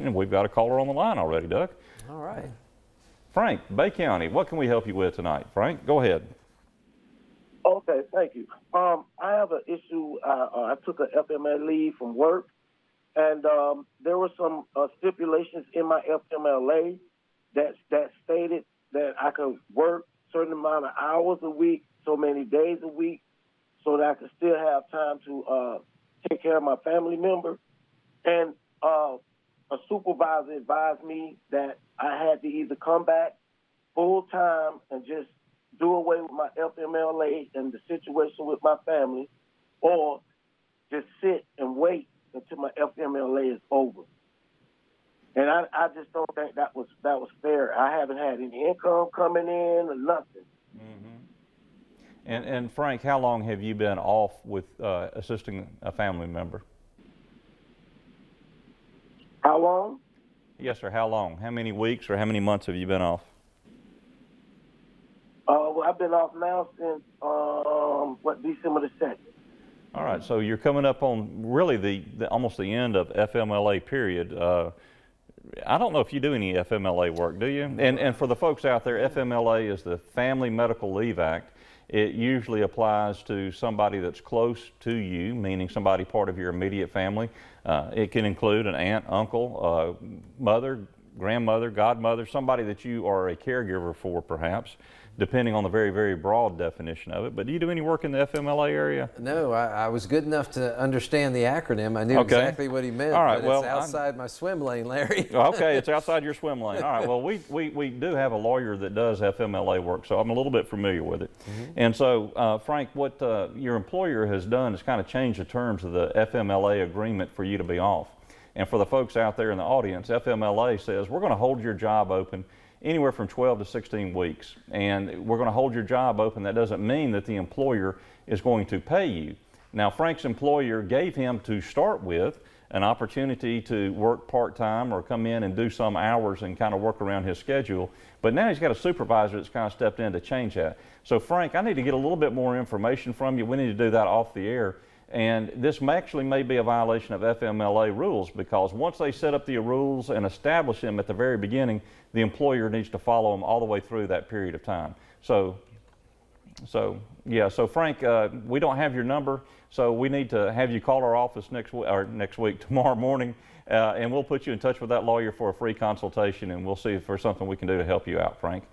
and we've got a caller on the line already, Doug. All right. Frank, Bay County, what can we help you with tonight? Frank, go ahead. Okay, thank you. I have an issue. I took a FMLA leave from work, and there were some stipulations in my FMLA that stated that I could work a certain amount of hours a week, so many days a week, so that I could still have time to take care of my family member. And a supervisor advised me that I had to either come back full time and just do away with my FMLA and the situation with my family, or just sit and wait until my FMLA is over. And I just don't think that was fair. I haven't had any income coming in or nothing. Mm-hmm. And Frank, how long have you been off with assisting a family member? How long? Yes, sir. How long? How many weeks or how many months have you been off? Well, I've been off now since December the 2nd. All right. So you're coming up on really the almost the end of FMLA period. I don't know if you do any FMLA work, do you? And for the folks out there, FMLA is the Family Medical Leave Act. It usually applies to somebody that's close to you, meaning somebody part of your immediate family. It can include an aunt, uncle, mother, grandmother, godmother, somebody that you are a caregiver for perhaps, depending on the very, very broad definition of it. But do you do any work in the FMLA area? No, I was good enough to understand the acronym. I knew exactly what he meant. All right, but well, it's outside my swim lane, Larry. Okay, it's outside your swim lane. All right, well, we do have a lawyer that does FMLA work, so I'm a little bit familiar with it. Mm-hmm. And so, Frank, what your employer has done is kind of change the terms of the FMLA agreement for you to be off. And for the folks out there in the audience, FMLA says we're going to hold your job open anywhere from 12 to 16 weeks. And we're going to hold your job open. That doesn't mean that the employer is going to pay you. Now, Frank's employer gave him, to start with, an opportunity to work part-time or come in and do some hours and kind of work around his schedule. But now he's got a supervisor that's kind of stepped in to change that. So, Frank, I need to get a little bit more information from you. We need to do that off the air. And this actually may be a violation of FMLA rules, because once they set up the rules and establish them at the very beginning, the employer needs to follow them all the way through that period of time. So Frank, we don't have your number, so we need to have you call our office tomorrow morning, and we'll put you in touch with that lawyer for a free consultation, and we'll see if there's something we can do to help you out, Frank.